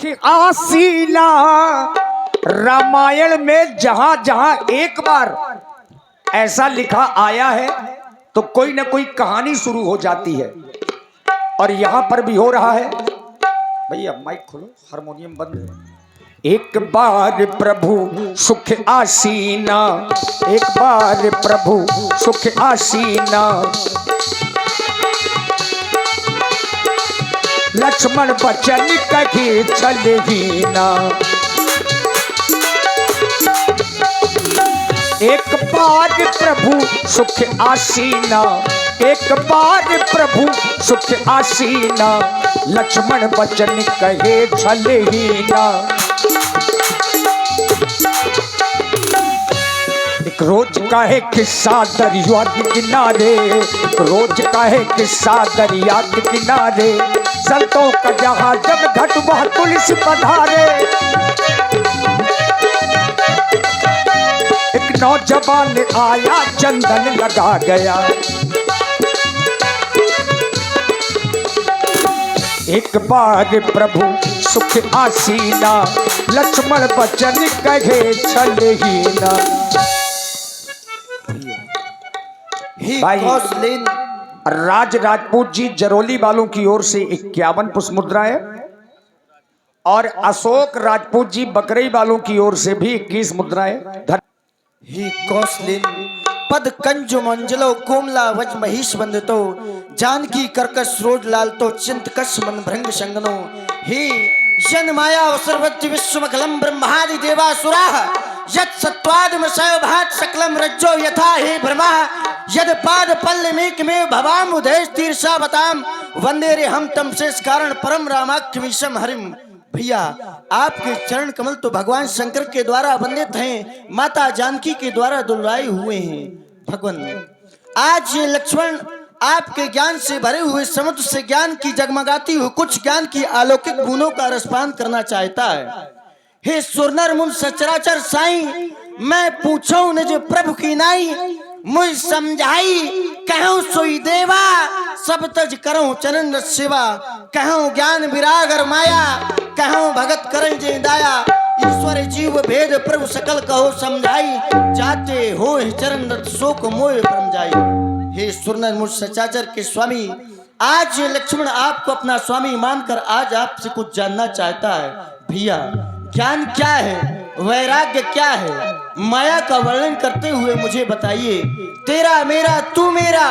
सुख आसीना। रामायण में जहां जहां एक बार ऐसा लिखा आया है तो कोई ना कोई कहानी शुरू हो जाती है, और यहां पर भी हो रहा है। भैया माइक खोलो, हारमोनियम बंद है। एक बार प्रभु सुख आसीना, एक बार प्रभु सुख आसीना। लक्ष्मण बचन कहे चले ही ना। एक बार प्रभु सुख आसीना, एक बार प्रभु सुख आसीना। लक्ष्मण बचन कहे चले ही ना। एक रोज का है किस्सा दरिया के किनारे, एक रोज का है किस्सा दरिया के किनारे। संतों का जहां जब घट वह तुलसी पधारे। एक नौजवान आया चंदन लगा गया। एक बार प्रभु सुख आसीना। लक्ष्मण बचन कहे चले ही ना। भाई राज राजपूत जी जरोली वालों की ओर से 51 पुष्प मुद्राएं, और अशोक राजपूत जी बकरई वालों की ओर से भी 21 मुद्राएं। ही कौशलिन पद कंजु मंजलो कोमला वज महिष वंदितो। जानकी कर्कश रोड लाल तो चिंत कश मन भृंग संगनो। ही जन माया सर्वज्ञ विश्वमखलम ब्रह्मादि देवासुराः। यत् सत्वादम सौभात सकलम रज्जो यथा हे ब्रह्मा। यद पाद पल्लमेक में भवाम उदय तीर्षा बताम। वंदे रे हम तम शेष कारण परम रामाख्यमीशम हरिम। भैया आपके चरण कमल तो भगवान शंकर के द्वारा वंदित हैं, माता जानकी के द्वारा दुलाए हुए हैं। भगवान आज ये लक्ष्मण आपके ज्ञान से भरे हुए समुद्र से ज्ञान की जगमगाती हुई कुछ ज्ञान की अलौकिक बूंदों का रसपान करना चाहता है। हे सुरनर मुन सचराचर साईं, मैं पूछूं निज प्रभु की नाई। मुझ समझाई कहूं सोई देवा, सब तज करूं चरण सेवा। कहूं ज्ञान विरागर माया, कहूं भगत करें जे दाया। ईश्वर जीव भेद प्रभु सकल कहो समझाई। जाते हो चरण रत शोक मोह परम जाई। हे सुरनर मुझ सचाचर के स्वामी, आज लक्ष्मण आपको अपना स्वामी मानकर आज आपसे कुछ जानना चाहता है। भैया ज्ञान क्या है, वैराग्य क्या है, माया का वर्णन करते हुए मुझे बताइए। तेरा मेरा तू मेरा,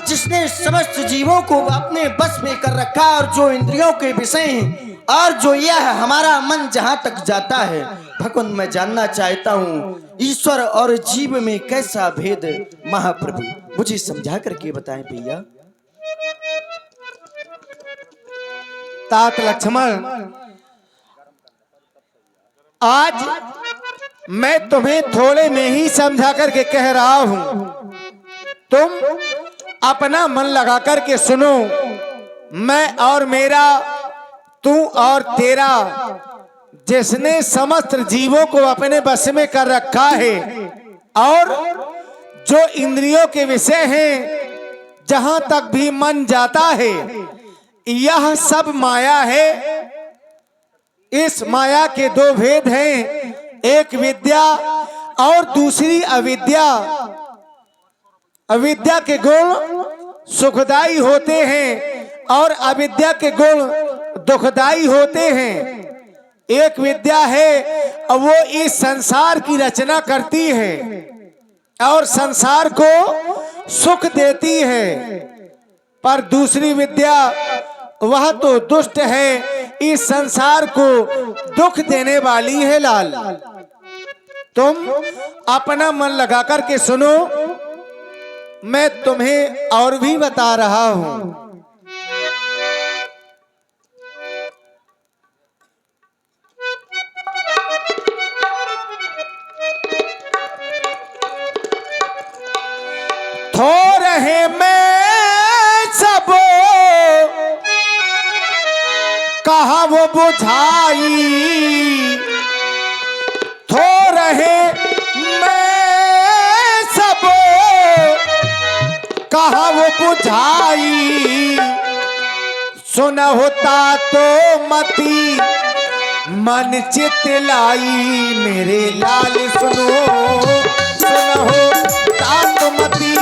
जिसने समस्त जीवों को अपने बस में कर रखा, और जो इंद्रियों के विषय हैं, और जो यह हमारा मन जहां तक जाता है। भगवान मैं जानना चाहता हूँ ईश्वर और जीव में कैसा भेद। महाप्रभु मुझे समझा करके बताएं भैया। तात लक्ष्मण, आज मैं तुम्हें थोड़े में ही समझा करके कह रहा हूं, तुम अपना मन लगा करके सुनो। मैं और मेरा, तू और तेरा, जिसने समस्त जीवों को अपने बस में कर रखा है, और जो इंद्रियों के विषय हैं, जहां तक भी मन जाता है, यह सब माया है। इस माया के दो भेद हैं, एक विद्या और दूसरी अविद्या। अविद्या के गुण सुखदाई होते हैं और अविद्या के गुण दुखदाई होते हैं। एक विद्या है वो इस संसार की रचना करती है और संसार को सुख देती है, पर दूसरी विद्या वह तो दुष्ट है, इस संसार को दुख देने वाली है। लाल, तुम अपना मन लगा करके सुनो, मैं तुम्हें और भी बता रहा हूं। थोरहे में सब कहा वो बुझाई। थोरहे में सब कहा वो बुझाई। सुन होता तो मती मन चित लाई मेरे लाल सुनो सुनो तातमती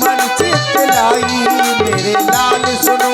मन चित लाई मेरे लाल सुनो।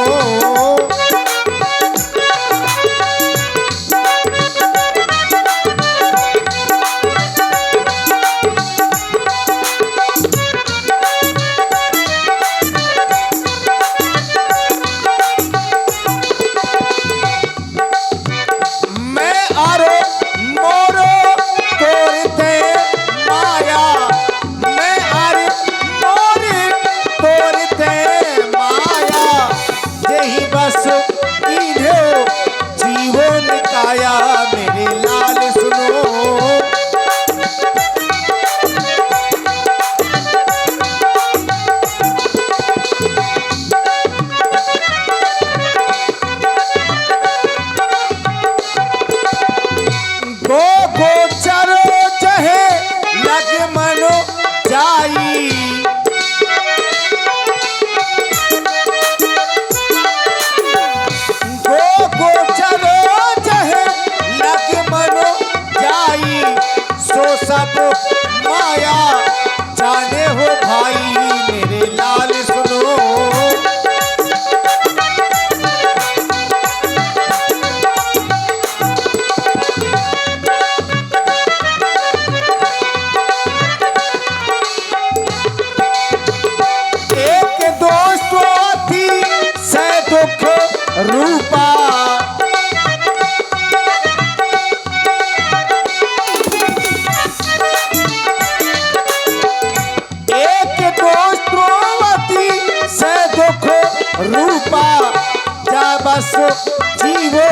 जीवो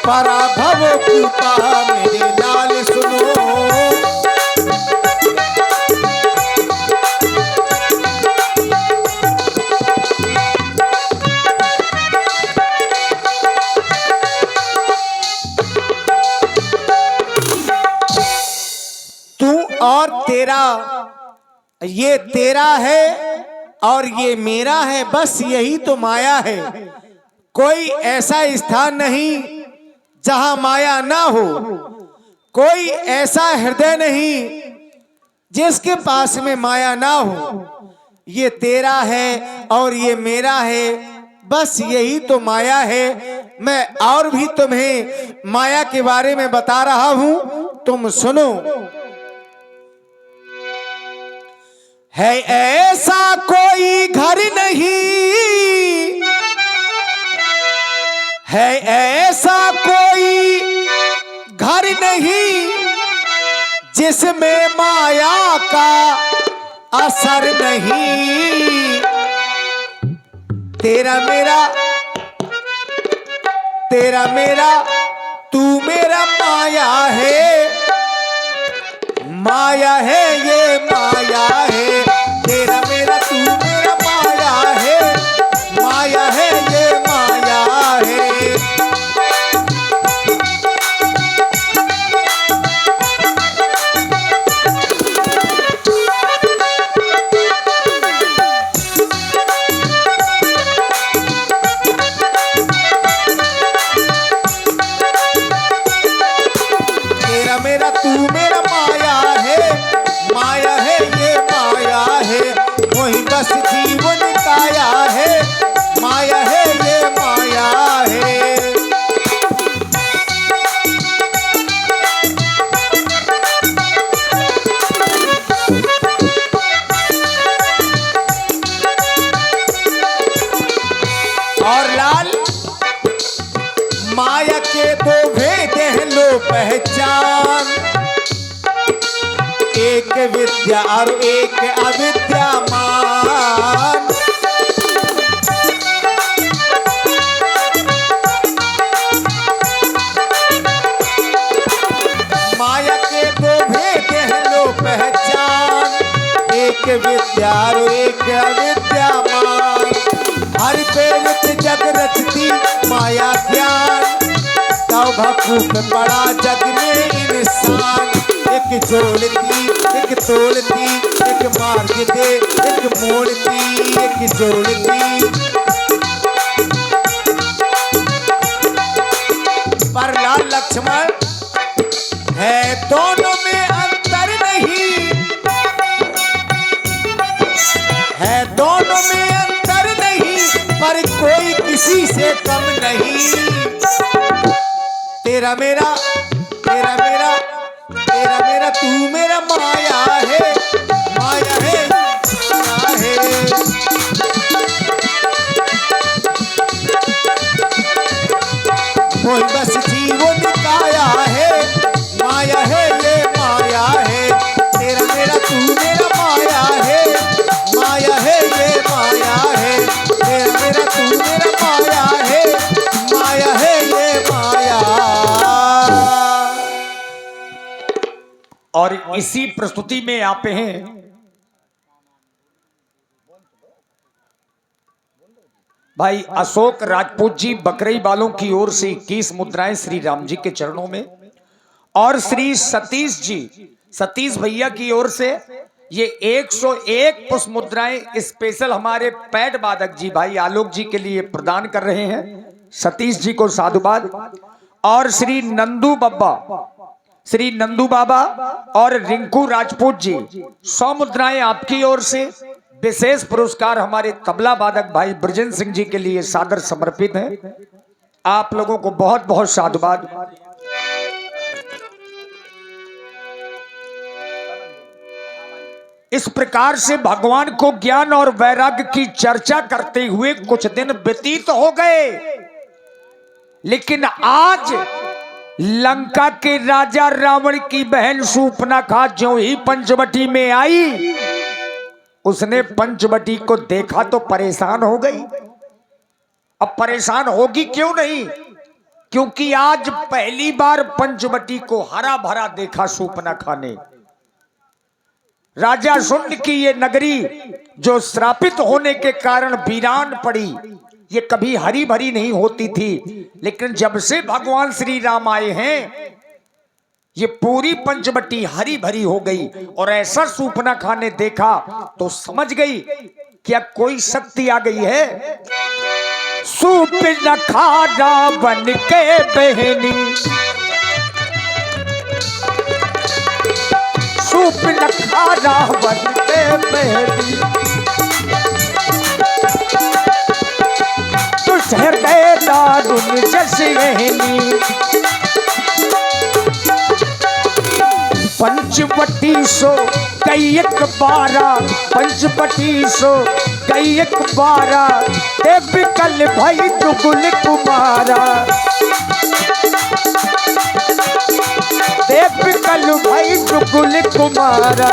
पराभव कृपा मेरे लाल सुनो। तू और तेरा, ये तेरा है और ये मेरा है, बस यही तो माया है। कोई ऐसा स्थान नहीं जहां माया ना हो, कोई ऐसा हृदय नहीं जिसके पास में माया ना हो। ये तेरा है और ये मेरा है, बस यही तो माया है। मैं और भी तुम्हें माया के बारे में बता रहा हूं, तुम सुनो। है ऐसा कोई घर नहीं, है ऐसा कोई घर नहीं जिसमें माया का असर नहीं। तेरा मेरा, तेरा मेरा, तू मेरा माया है, माया है ये माया है। तेरा मेरा तू मेरा माया है, माया है ये माया है। तेरा मेरा तू मेरा माया है, माया है ये माया है। वही बस जीवन काया है, माया है ये माया है। और लाल, माया के दो भेद हैं लो पहचान, एक विद्या और एक अविद्यामान। माया के दो भेद हैं लो पहचान, एक विद्या और एक अविद्यामान। हर पेरित जग रचती माया ज्ञान, तब भूख पड़ा जग में इंसान। एक जोड़ती एक तोड़ती, एक मार्ग दे एक मोड़ती, एक जोड़ती। पर लाल लक्ष्मण किसी से कम नहीं। तेरा मेरा तेरा मेरा तेरा मेरा तू मेरा माया है, माया है, माया है। कोई बस जीवन काया है, माया है ये माया है। तेरा मेरा तू मेरा माया है, माया है ये माया है। तेरा मेरा तू मेरा माया है, माया है ये माया। और इसी प्रस्तुति में आते हैं भाई अशोक राजपूत जी बकरई वालों की ओर से 21 मुद्राएं श्री राम जी के चरणों में, और श्री सतीश जी, सतीश भैया की ओर से ये 101 पुष्प मुद्राएं स्पेशल हमारे पैड वादक जी भाई आलोक जी के लिए प्रदान कर रहे हैं। सतीश जी को साधुवाद। और श्री नंदू बाबा और रिंकू राजपूत जी 100 मुद्राएं आपकी ओर से। विशेष पुरस्कार हमारे तबला वादक भाई ब्रजेंद्र सिंह जी के लिए सादर समर्पित है। आप लोगों को बहुत बहुत साधुवाद। इस प्रकार से भगवान को ज्ञान और वैराग्य की चर्चा करते हुए कुछ दिन व्यतीत हो गए, लेकिन आज लंका के राजा रावण की बहन शूर्पणखा ज्यों ही पंचवटी में आई, उसने पंचवटी को देखा तो परेशान हो गई। अब परेशान होगी क्यों नहीं, क्योंकि आज पहली बार पंचवटी को हरा भरा देखा शूर्पणखा ने। राजा शुंड की ये नगरी जो श्रापित होने के कारण वीरान पड़ी, ये कभी हरी भरी नहीं होती थी, लेकिन जब से भगवान श्री राम आए हैं ये पूरी पंचवटी हरी भरी हो गई। और ऐसा शूर्पणखा ने देखा तो समझ गई कि अब कोई शक्ति आ गई है। शूर्पणखा रावण के बहनी, शूर्पणखा रावण के बहनी, तुझ हृदय दारुण जस रहनी। पंचवटी सो कई एक बारा, पंचवटी सो कई एक बारा, ते बिकल भाई जुगुल कुमारा, ते बिकल भाई जुगुल कुमारा।